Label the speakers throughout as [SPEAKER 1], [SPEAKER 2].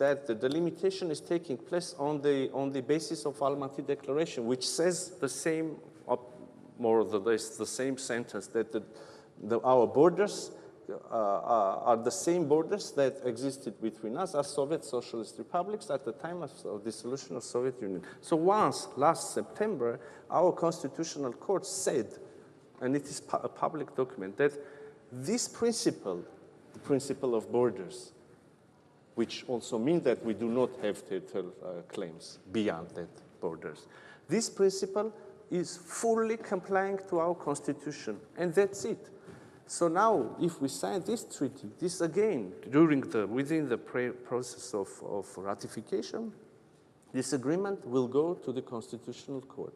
[SPEAKER 1] that the delimitation is taking place on the basis of Almaty Declaration, which says the same, more or less the same sentence, that our borders are the same borders that existed between us as Soviet Socialist republics at the time of dissolution of Soviet Union. So once, last September, our Constitutional Court said, and it is a public document, that this principle, the principle of borders, which also means that we do not have territorial claims beyond that borders, this principle is fully complying to our Constitution, and that's it. So now, if we sign this treaty, this again, within the process of ratification, this agreement will go to the Constitutional Court.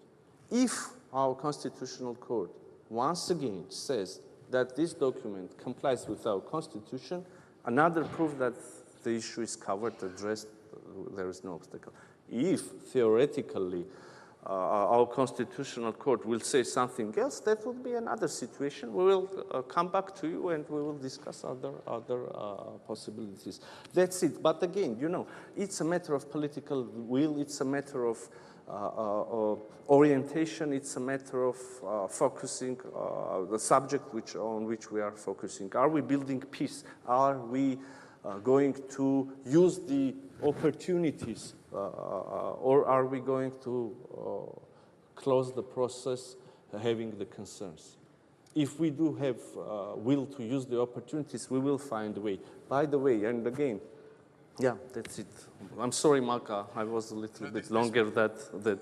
[SPEAKER 1] If our Constitutional Court once again says that this document complies with our Constitution, another proof that the issue is covered, addressed, there is no obstacle. If theoretically our Constitutional Court will say something else, that would be another situation. We will come back to you and we will discuss other possibilities. That's it. But again, you know, it's a matter of political will. It's a matter of orientation. It's a matter of focusing the subject on which we are focusing. Are we building peace? Are we going to use the opportunities, or are we going to close the process having the concerns? If we do have will to use the opportunities, we will find a way. By the way, and again, yeah, that's it. I'm sorry, Malka, I was a little bit longer
[SPEAKER 2] This would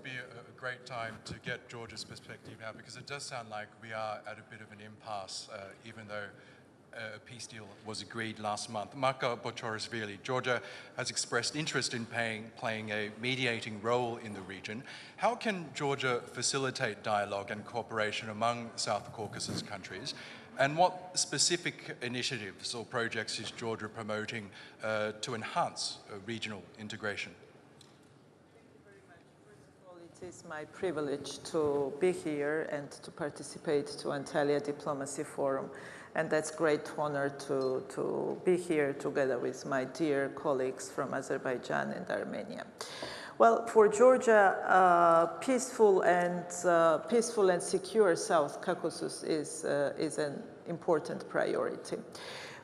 [SPEAKER 2] be a great time to get Georgia's perspective now, because it does sound like we are at a bit of an impasse, even though a peace deal was agreed last month. Marko Bochorisvili, Georgia has expressed interest in playing a mediating role in the region. How can Georgia facilitate dialogue and cooperation among South Caucasus countries? And what specific initiatives or projects is Georgia promoting to enhance regional integration?
[SPEAKER 3] It is my privilege to be here and to participate to Antalya Diplomacy Forum. And that's great honor to be here together with my dear colleagues from Azerbaijan and Armenia. Well, for Georgia, peaceful and secure South Caucasus is an important priority.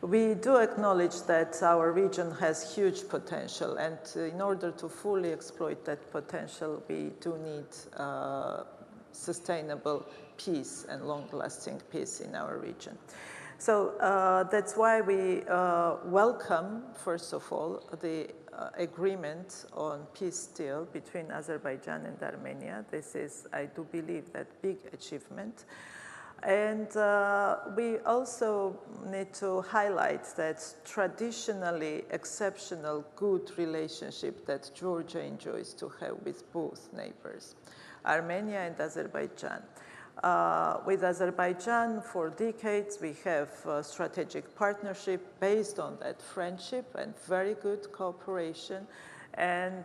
[SPEAKER 3] We do acknowledge that our region has huge potential, and in order to fully exploit that potential, we do need sustainable peace and long-lasting peace in our region. So that's why we welcome, first of all, the agreement on peace deal between Azerbaijan and Armenia. This is, I do believe, that big achievement. And we also need to highlight that traditionally exceptional good relationship that Georgia enjoys to have with both neighbors, Armenia and Azerbaijan. With Azerbaijan, for decades, we have a strategic partnership based on that friendship and very good cooperation. And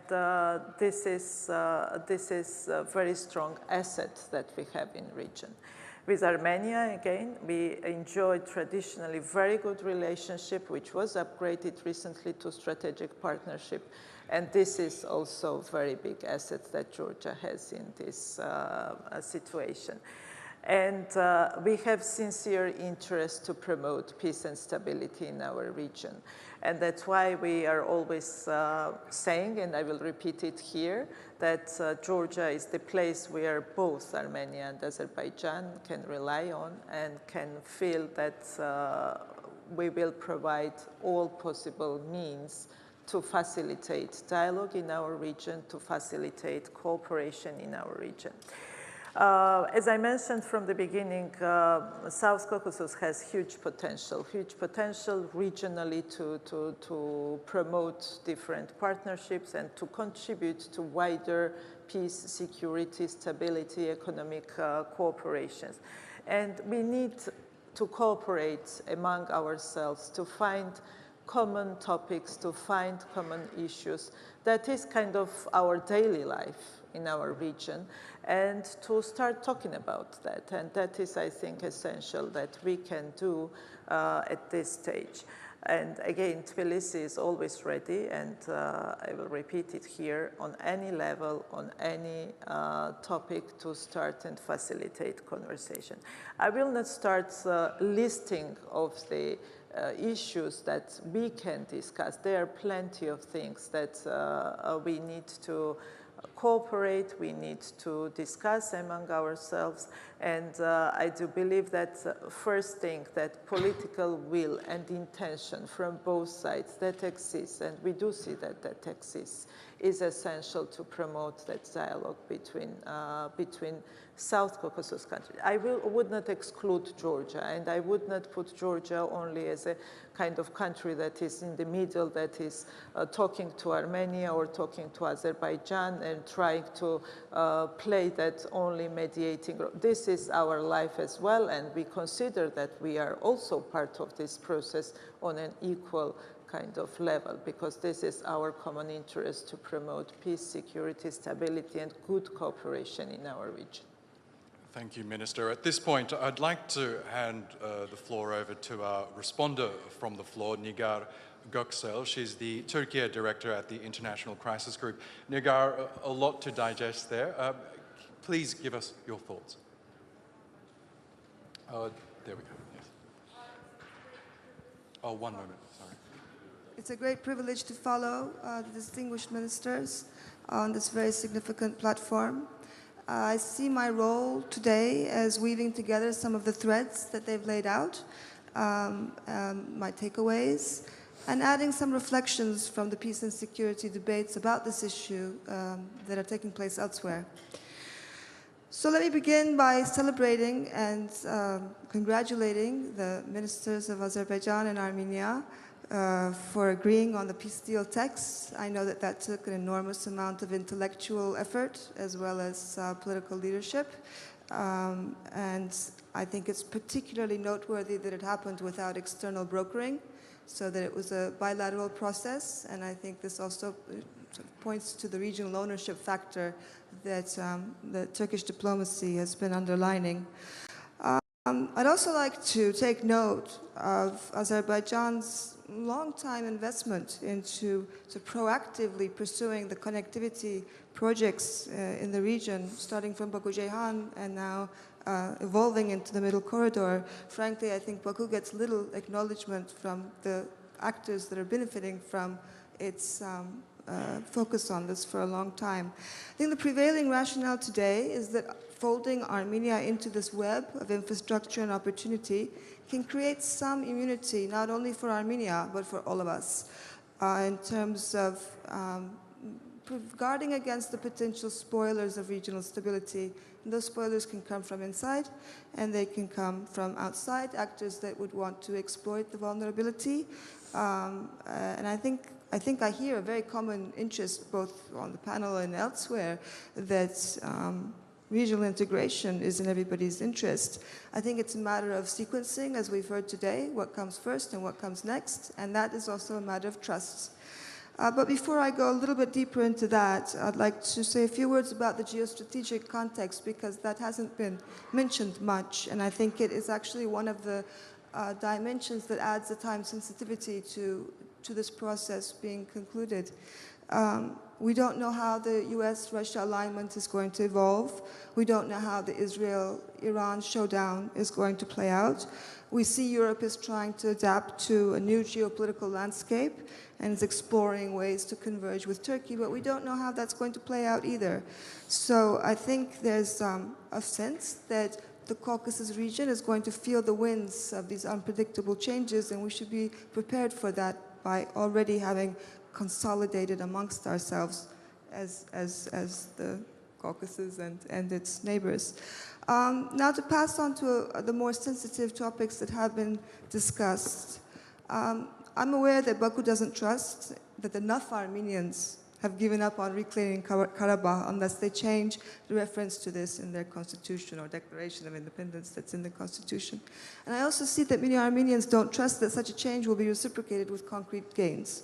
[SPEAKER 3] this is a very strong asset that we have in the region. With Armenia, again, we enjoyed traditionally very good relationship, which was upgraded recently to strategic partnership. And this is also a very big asset that Georgia has in this situation. And we have sincere interest to promote peace and stability in our region. And that's why we are always saying, and I will repeat it here, that Georgia is the place where both Armenia and Azerbaijan can rely on and can feel that we will provide all possible means to facilitate dialogue in our region, to facilitate cooperation in our region. As I mentioned from the beginning, South Caucasus has huge potential regionally to promote different partnerships and to contribute to wider peace, security, stability, economic cooperations. And we need to cooperate among ourselves to find common topics, to find common issues. That is kind of our daily life in our region, and to start talking about that. And that is, I think, essential that we can do at this stage. And again, Tbilisi is always ready, and I will repeat it here, on any level, on any topic, to start and facilitate conversation. I will not start listing of the issues that we can discuss. There are plenty of things that we need to cooperate, we need to discuss among ourselves, and I do believe that first thing, that political will and intention from both sides that exists, and we do see that that exists, is essential to promote that dialogue between South Caucasus countries. I would not exclude Georgia, and I would not put Georgia only as a kind of country that is in the middle, that is talking to Armenia or talking to Azerbaijan and trying to play that only mediating role. This is our life as well, and we consider that we are also part of this process on an equal kind of level, because this is our common interest to promote peace, security, stability, and good cooperation in our region.
[SPEAKER 2] Thank you, Minister. At this point, I'd like to hand the floor over to our responder from the floor, Nigar Göksel. She's the Turkey Director at the International Crisis Group. Nigar, a lot to digest there. Please give us your thoughts. There we go. Yes. Oh, one moment. Sorry.
[SPEAKER 4] It's a great privilege to follow the distinguished ministers on this very significant platform. I see my role today as weaving together some of the threads that they've laid out, my takeaways, and adding some reflections from the peace and security debates about this issue that are taking place elsewhere. So let me begin by celebrating and congratulating the ministers of Azerbaijan and Armenia for agreeing on the peace deal text. I know that that took an enormous amount of intellectual effort as well as political leadership. And I think it's particularly noteworthy that it happened without external brokering, so that it was a bilateral process. And I think this also points to the regional ownership factor that the Turkish diplomacy has been underlining. I'd also like to take note of Azerbaijan's long-time investment into proactively pursuing the connectivity projects in the region, starting from Baku-Ceyhan and now evolving into the Middle Corridor. Frankly, I think Baku gets little acknowledgement from the actors that are benefiting from its focus on this for a long time. I think the prevailing rationale today is that folding Armenia into this web of infrastructure and opportunity can create some immunity, not only for Armenia, but for all of us, in terms of guarding against the potential spoilers of regional stability. And those spoilers can come from inside, and they can come from outside, actors that would want to exploit the vulnerability. And I think I hear a very common interest, both on the panel and elsewhere, that regional integration is in everybody's interest. I think it's a matter of sequencing, as we've heard today, what comes first and what comes next, and that is also a matter of trust. But before I go a little bit deeper into that, I'd like to say a few words about the geostrategic context, because that hasn't been mentioned much, and I think it is actually one of the dimensions that adds the time sensitivity to this process being concluded. We don't know how the US-Russia alignment is going to evolve. We don't know how the Israel-Iran showdown is going to play out. We see Europe is trying to adapt to a new geopolitical landscape and is exploring ways to converge with Turkey, but we don't know how that's going to play out either. So I think there's a sense that the Caucasus region is going to feel the winds of these unpredictable changes, and we should be prepared for that by already having consolidated amongst ourselves as the Caucasus and its neighbors. Now to pass on to the more sensitive topics that have been discussed. I'm aware that Baku doesn't trust that enough Armenians have given up on reclaiming Karabakh unless they change the reference to this in their constitution or declaration of independence that's in the constitution. And I also see that many Armenians don't trust that such a change will be reciprocated with concrete gains.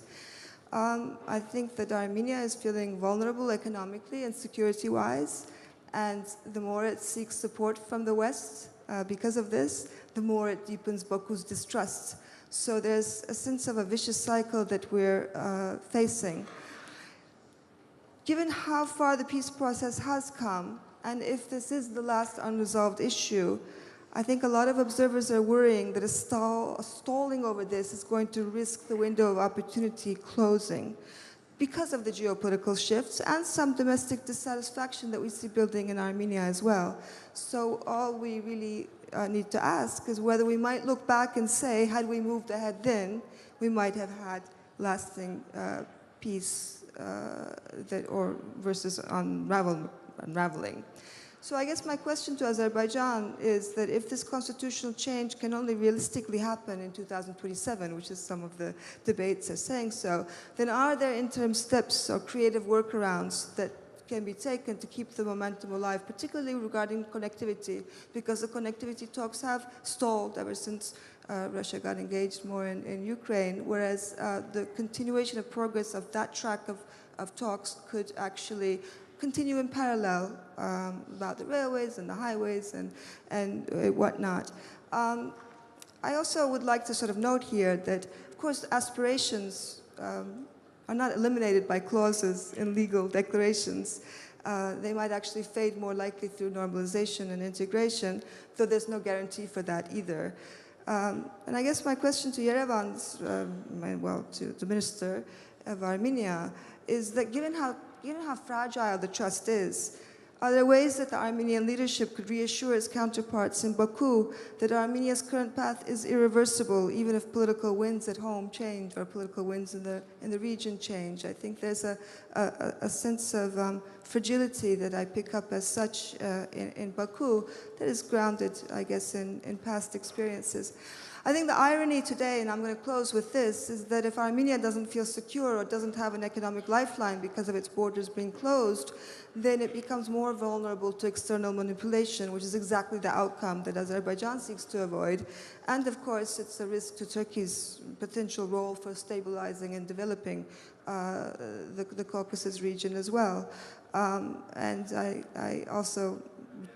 [SPEAKER 4] I think that Armenia is feeling vulnerable economically and security-wise, and the more it seeks support from the West because of this, the more it deepens Baku's distrust So there's a sense of a vicious cycle that we're facing. Given how far the peace process has come, and if this is the last unresolved issue, I think a lot of observers are worrying that a stalling over this is going to risk the window of opportunity closing because of the geopolitical shifts and some domestic dissatisfaction that we see building in Armenia as well. So all we really need to ask is whether we might look back and say, had we moved ahead then, we might have had lasting peace versus unraveling. So I guess my question to Azerbaijan is that if this constitutional change can only realistically happen in 2027, which is some of the debates are saying so, then are there interim steps or creative workarounds that can be taken to keep the momentum alive, particularly regarding connectivity, because the connectivity talks have stalled ever since Russia got engaged more in Ukraine, whereas the continuation of progress of that track of talks could actually continue in parallel about the railways and the highways and whatnot. I also would like to sort of note here that, of course, aspirations are not eliminated by clauses in legal declarations. They might actually fade more likely through normalization and integration, though there's no guarantee for that either. And I guess my question to Yerevan's, to the Minister of Armenia, is that given how fragile the trust is, are there ways that the Armenian leadership could reassure its counterparts in Baku that Armenia's current path is irreversible, even if political winds at home change or political winds in the region change? I think there's a sense of fragility that I pick up as such in Baku that is grounded, I guess, in past experiences. I think the irony today, and I'm going to close with this, is that if Armenia doesn't feel secure or doesn't have an economic lifeline because of its borders being closed, then it becomes more vulnerable to external manipulation, which is exactly the outcome that Azerbaijan seeks to avoid. And of course, it's a risk to Turkey's potential role for stabilizing and developing the Caucasus region as well. And I also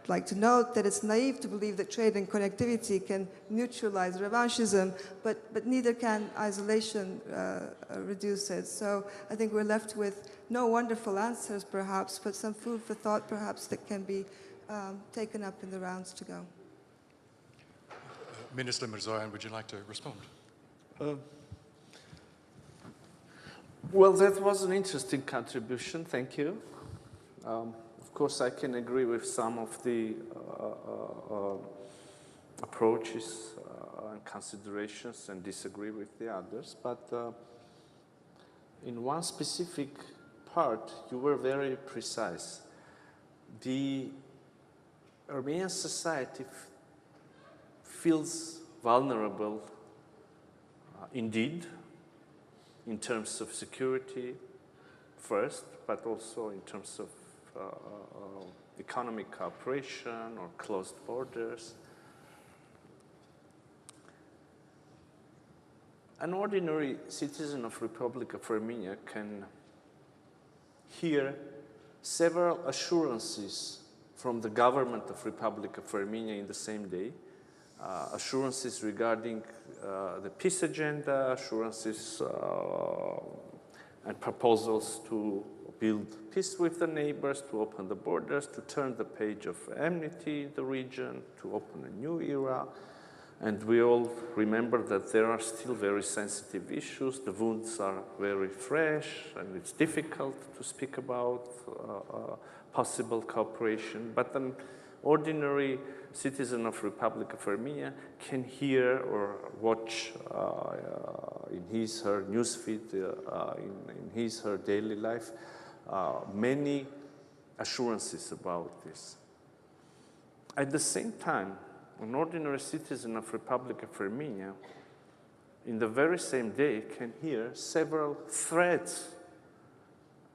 [SPEAKER 4] like to note that it's naive to believe that trade and connectivity can neutralize revanchism, but neither can isolation reduce it. So I think we're left with no wonderful answers, perhaps, but some food for thought, perhaps, that can be taken up in the rounds to go.
[SPEAKER 2] Minister Mիրզոյան, would you like to respond?
[SPEAKER 1] Well, that was an interesting contribution. Thank you. Of course, I can agree with some of the approaches and considerations and disagree with the others. But in one specific part, you were very precise. The Armenian society feels vulnerable indeed in terms of security first, but also in terms of economic cooperation or closed borders. An ordinary citizen of Republic of Armenia can hear several assurances from the government of Republic of Armenia in the same day, assurances regarding the peace agenda, assurances and proposals to build peace with the neighbors, to open the borders, to turn the page of enmity in the region, to open a new era. And we all remember that there are still very sensitive issues. The wounds are very fresh, and it's difficult to speak about possible cooperation. But an ordinary citizen of Republic of Armenia can hear or watch in his, her newsfeed, in his, her daily life, many assurances about this. At the same time, an ordinary citizen of Republic of Armenia, in the very same day, can hear several threats,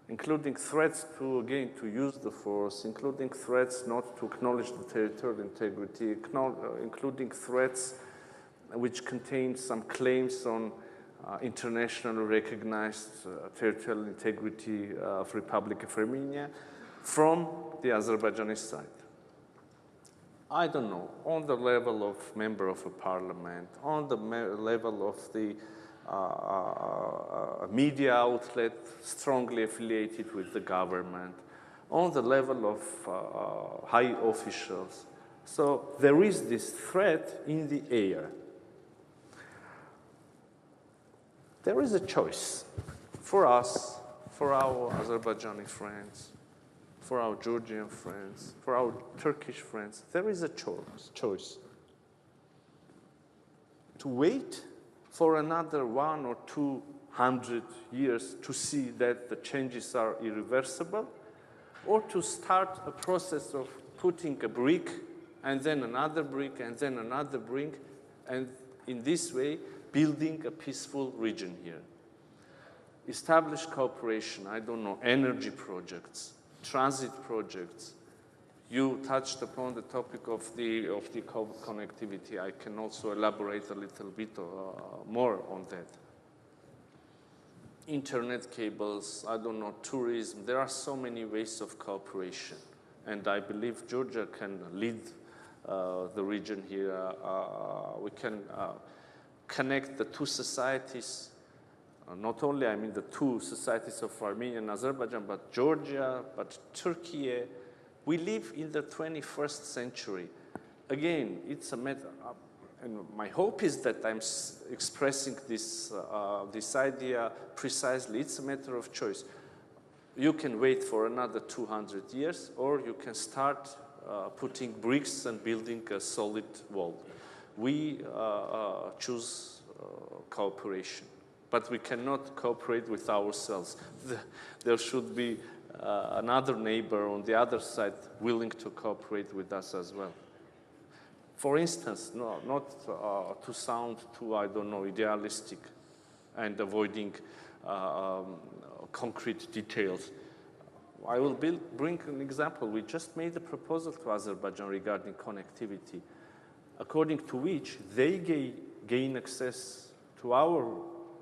[SPEAKER 1] including threats to, again, to use the force, including threats not to acknowledge the territorial integrity, including threats which contain some claims on internationally recognized territorial integrity of Republic of Armenia from the Azerbaijani side. I don't know, on the level of member of a parliament, on the level of the media outlet strongly affiliated with the government, on the level of high officials. So there is this threat in the air. There is a choice for us, for our Azerbaijani friends, for our Georgian friends, for our Turkish friends. There is a choice to wait for another 100 or 200 years to see that the changes are irreversible, or to start a process of putting a brick and then another brick and then another brick, and in this way building a peaceful region here. Establish cooperation, I don't know, energy projects, transit projects. You touched upon the topic of the connectivity. I can also elaborate a little bit more on that. Internet cables, I don't know, tourism. There are so many ways of cooperation. And I believe Georgia can lead the region here. We can connect the two societies. Not only, I mean, the two societies of Armenia and Azerbaijan, but Georgia, but Turkey. We live in the 21st century. Again, it's a matter, and my hope is that I'm expressing this idea precisely. It's a matter of choice. You can wait for another 200 years, or you can start putting bricks and building a solid wall. We choose cooperation, but we cannot cooperate with ourselves. There should be another neighbor on the other side willing to cooperate with us as well. For instance, not to sound too, I don't know, idealistic and avoiding concrete details. I will bring an example. We just made a proposal to Azerbaijan regarding connectivity, according to which they gain access to our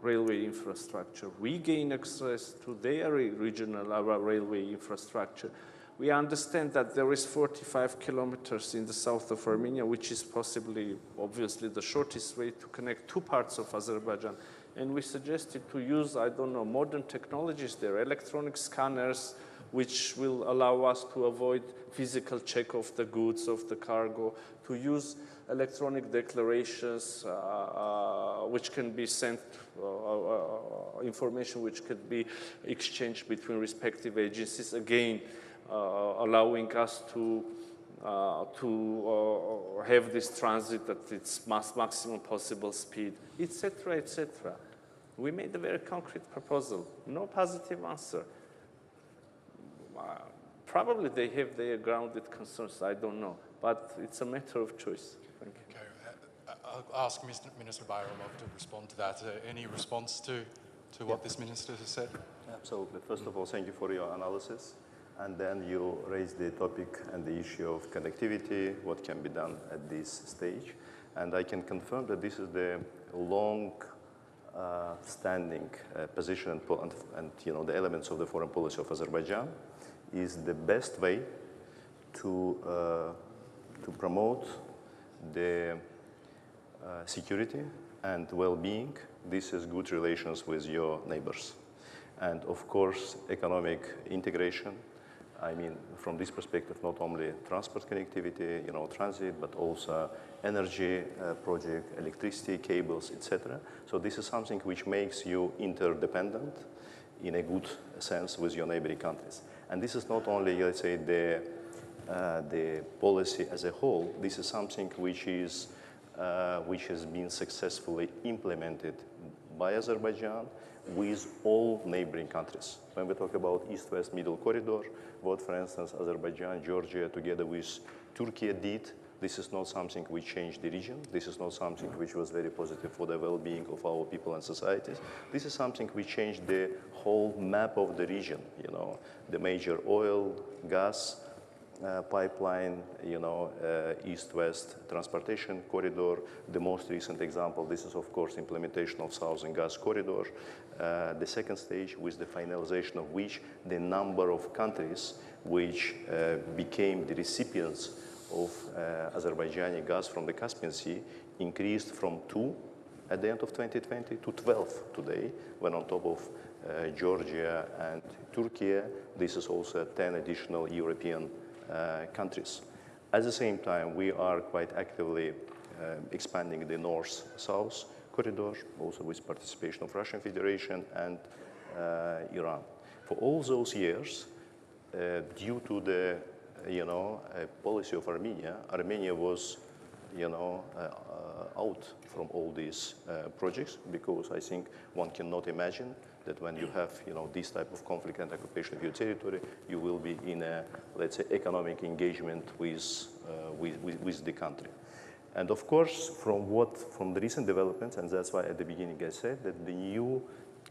[SPEAKER 1] railway infrastructure. We gain access to their regional railway infrastructure. We understand that there is 45 kilometers in the south of Armenia, which is possibly, obviously, the shortest way to connect two parts of Azerbaijan. And we suggested to use, I don't know, modern technologies there, electronic scanners, which will allow us to avoid physical check of the goods, of the cargo, to use electronic declarations which can be sent, information which could be exchanged between respective agencies, again, allowing us to have this transit at its maximum possible speed, etc., etc. We made a very concrete proposal. No positive answer. Probably they have their grounded concerns, I don't know, but it's a matter of choice. Thank you.
[SPEAKER 2] Okay. I'll ask Minister Bayramov to respond to that. Any response to what this minister has said?
[SPEAKER 5] Absolutely. First of all, thank you for your analysis. And then you raised the topic and the issue of connectivity, what can be done at this stage. And I can confirm that this is the long standing position and the elements of the foreign policy of Azerbaijan is the best way to promote the security and well-being. This is good relations with your neighbors. And of course, economic integration. I mean, from this perspective, not only transport connectivity, transit, but also energy project, electricity cables, etc. So this is something which makes you interdependent in a good sense with your neighboring countries. And this is not only, let's say, the policy as a whole. This is something which has been successfully implemented by Azerbaijan with all neighboring countries. When we talk about East-West Middle Corridor, what, for instance, Azerbaijan, Georgia, together with Turkey did, this is not something which changed the region. This is not something which was very positive for the well-being of our people and societies. This is something which changed the whole map of the region, the major oil, gas, pipeline, east-west transportation corridor. The most recent example, this is of course implementation of Southern Gas Corridor. The second stage with the finalization of which the number of countries which became the recipients of Azerbaijani gas from the Caspian Sea increased from 2 at the end of 2020 to 12 today, when on top of Georgia and Turkey, this is also 10 additional European countries. At the same time, we are quite actively expanding the north-south corridor, also with participation of Russian Federation and Iran. For all those years, due to the policy of Armenia, Armenia was out from all these projects, because I think one cannot imagine that when you have this type of conflict and occupation of your territory, you will be in a, let's say, economic engagement with the country. And of course, from the recent developments, and that's why at the beginning I said that the new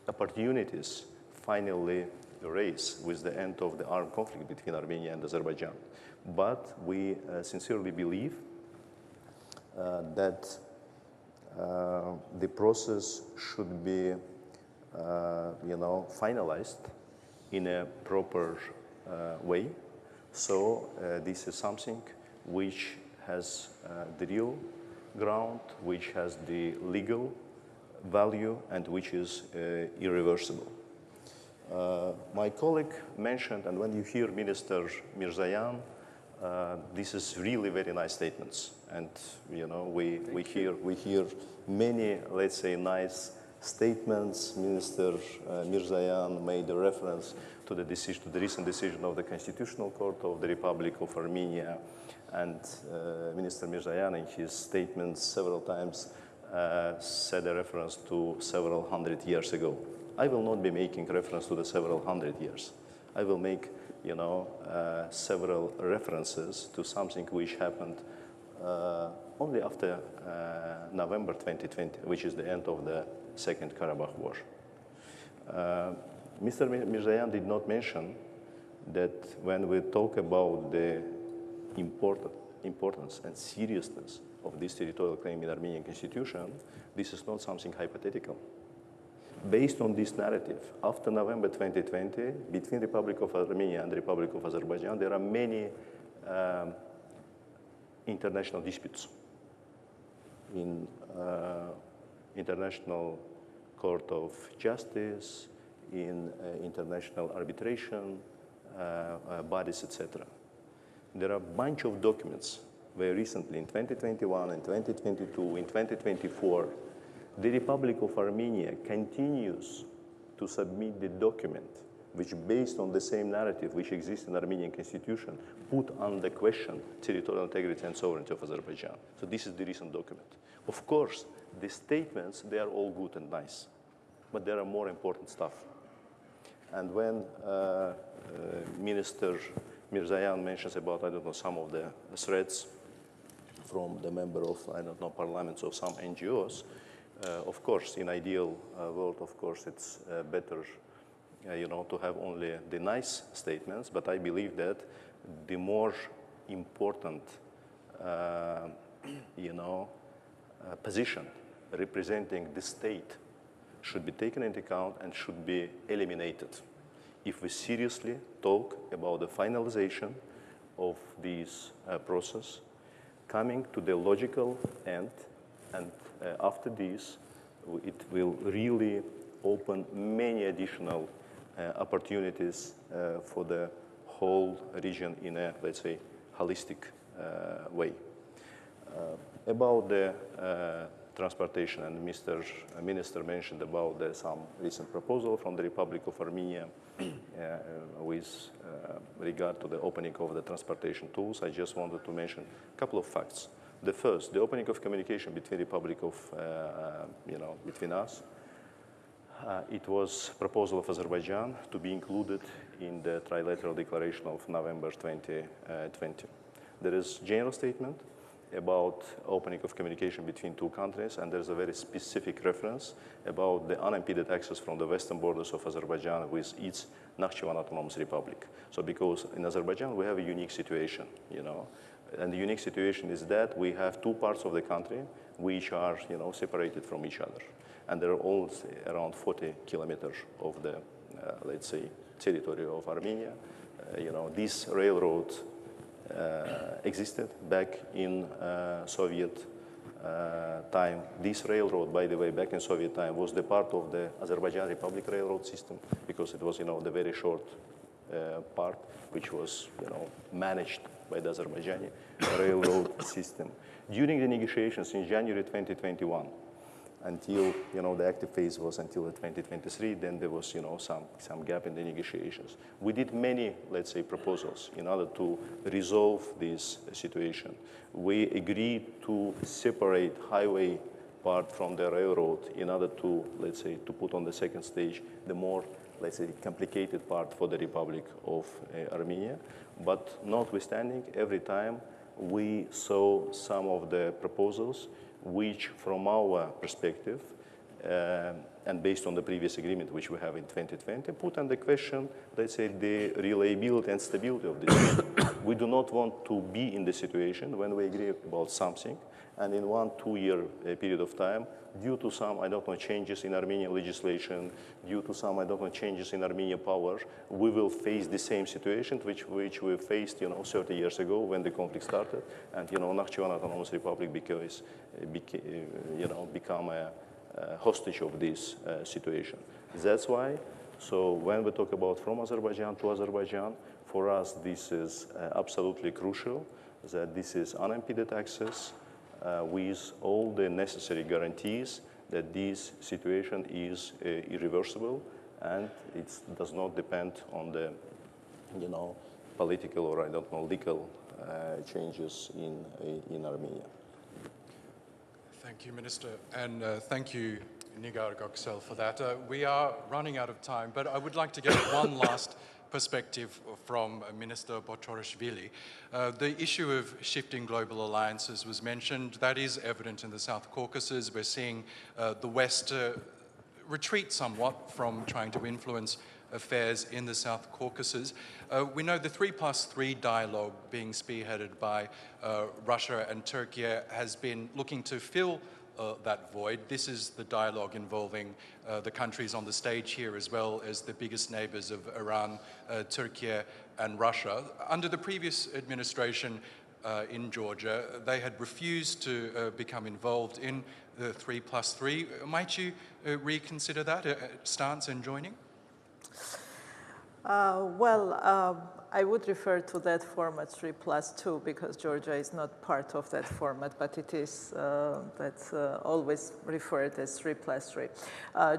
[SPEAKER 5] opportunities finally raise with the end of the armed conflict between Armenia and Azerbaijan. But we sincerely believe that the process should be finalized in a proper way. So this is something which has the real ground, which has the legal value, and which is irreversible. My colleague mentioned, and when you hear Minister Mիրզոյանը, this is really very nice statements, and we hear many, let's say, nice statements. Minister Mիրզոյանը made a reference to the recent decision of the Constitutional Court of the Republic of Armenia, and Minister Mիրզոյանը in his statements several times said a reference to several hundred years ago. I will not be making reference to the several hundred years. I will make several references to something which happened only after November 2020, which is the end of the Second Karabakh War. Mr. Mիրզոյանը did not mention that when we talk about the importance and seriousness of this territorial claim in Armenian constitution, this is not something hypothetical. Based on this narrative, after November 2020, between the Republic of Armenia and the Republic of Azerbaijan, there are many international disputes in International Court of Justice, in international arbitration bodies, etc. There are a bunch of documents where recently, in 2021, in 2022, in 2024, the Republic of Armenia continues to submit the document which, based on the same narrative which exists in the Armenian constitution, put under question territorial integrity and sovereignty of Azerbaijan. So this is the recent document. Of course, the statements, they are all good and nice, but there are more important stuff. And when Minister Mիրզոյանը mentions about, some of the threats from the member of, parliaments of some NGOs, of course, in ideal world, of course, it's better, to have only the nice statements. But I believe that the more important, position representing the state should be taken into account and should be eliminated if we seriously talk about the finalization of this process, coming to the logical end. And after this, it will really open many additional opportunities for the whole region in a, let's say, holistic way. About the transportation, and Mr. Minister mentioned about some recent proposal from the Republic of Armenia with regard to the opening of the transportation tools. I just wanted to mention a couple of facts. The first, the opening of communication between Republic of, between us. It was proposal of Azerbaijan to be included in the trilateral declaration of November 2020. There is general statement about opening of communication between two countries, and there's a very specific reference about the unimpeded access from the western borders of Azerbaijan with its Nakhchivan Autonomous Republic. So because in Azerbaijan we have a unique situation, and the unique situation is that we have two parts of the country which are, separated from each other. And there are all around 40 kilometers of the, let's say, territory of Armenia. This railroad existed back in Soviet time. This railroad, by the way, back in Soviet time, was the part of the Azerbaijan Republic railroad system because it was, the very short part, which was, managed by the Azerbaijani railroad system. During the negotiations in January 2021, until, the active phase was until 2023, then there was, some gap in the negotiations. We did many, let's say, proposals in order to resolve this situation. We agreed to separate highway part from the railroad in order to, let's say, to put on the second stage the more, let's say, complicated part for the Republic of Armenia. But notwithstanding, every time we saw some of the proposals which, from our perspective, and based on the previous agreement which we have in 2020, put under question, let's say, the reliability and stability of this. We do not want to be in the situation when we agree about something, and in 1-2 year period of time, due to some, changes in Armenian legislation, due to some, changes in Armenian power, we will face the same situation which we faced, 30 years ago when the conflict started, and, Nakhchivan Autonomous Republic become a hostage of this situation. That's why, so when we talk about from Azerbaijan to Azerbaijan, for us this is absolutely crucial, that this is unimpeded access, with all the necessary guarantees that this situation is irreversible and it does not depend on the, political or legal changes in Armenia.
[SPEAKER 2] Thank you, Minister, and thank you, Nigar Göksel, for that. We are running out of time, but I would like to get one last perspective from Minister Botorishvili. The issue of shifting global alliances was mentioned. That is evident in the South Caucasus. We're seeing the West retreat somewhat from trying to influence affairs in the South Caucasus. We know the 3+3 dialogue being spearheaded by Russia and Turkey has been looking to fill that void. This is the dialogue involving the countries on the stage here, as well as the biggest neighbors of Iran, Turkey and Russia. Under the previous administration in Georgia, they had refused to become involved in the 3+3. Might you reconsider that stance and joining?
[SPEAKER 3] I would refer to that format 3+2 because Georgia is not part of that format, but it is that's always referred as 3+3.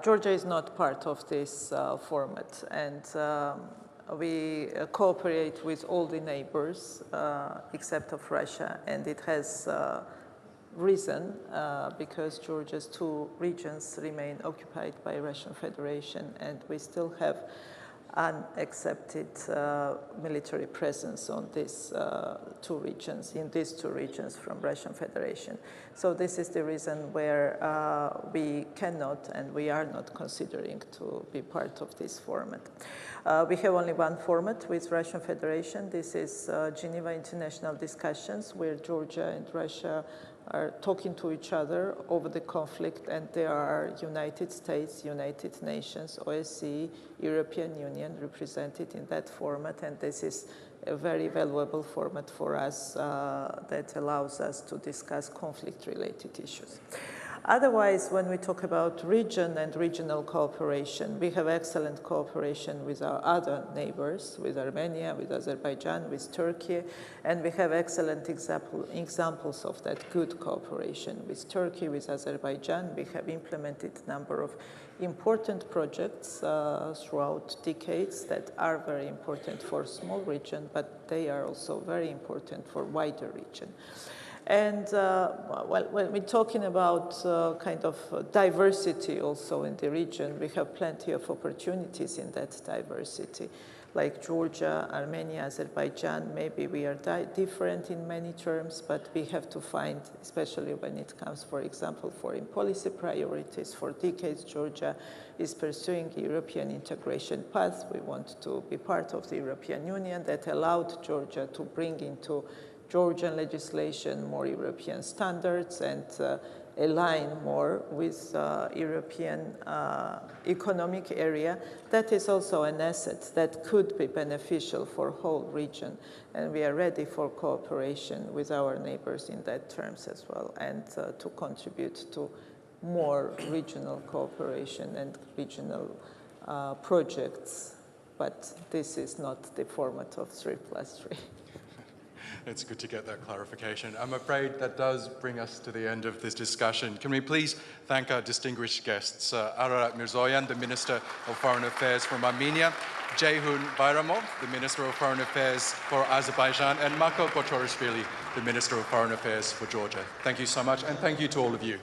[SPEAKER 3] Georgia is not part of this format, and we cooperate with all the neighbors except of Russia, and it has reason because Georgia's 2 regions remain occupied by Russian Federation, and we still have unaccepted military presence on these 2 regions, in these 2 regions from Russian Federation. So this is the reason where we cannot and we are not considering to be part of this format. We have only one format with Russian Federation. This is Geneva International Discussions, where Georgia and Russia are talking to each other over the conflict, and there are United States, United Nations, OSCE, European Union represented in that format, and this is a very valuable format for us that allows us to discuss conflict-related issues. Otherwise, when we talk about region and regional cooperation, we have excellent cooperation with our other neighbors, with Armenia, with Azerbaijan, with Turkey, and we have excellent examples of that good cooperation. With Turkey, with Azerbaijan, we have implemented a number of important projects throughout decades that are very important for a small region, but they are also very important for a wider region. And when we're talking about kind of diversity also in the region, we have plenty of opportunities in that diversity. Like Georgia, Armenia, Azerbaijan, maybe we are different in many terms, but we have to find, especially when it comes, for example, foreign policy priorities. For decades, Georgia is pursuing the European integration path. We want to be part of the European Union. That allowed Georgia to bring into Georgian legislation more European standards, and align more with European economic area, that is also an asset that could be beneficial for whole region. And we are ready for cooperation with our neighbors in that terms as well, and to contribute to more regional cooperation and regional projects. But this is not the format of 3+3.
[SPEAKER 2] It's good to get that clarification. I'm afraid that does bring us to the end of this discussion. Can we please thank our distinguished guests, Mիրզոյան, the Minister of Foreign Affairs from Armenia, Ceyhun Bayramov, the Minister of Foreign Affairs for Azerbaijan, and Marko Kochorishvili, the Minister of Foreign Affairs for Georgia. Thank you so much, and thank you to all of you.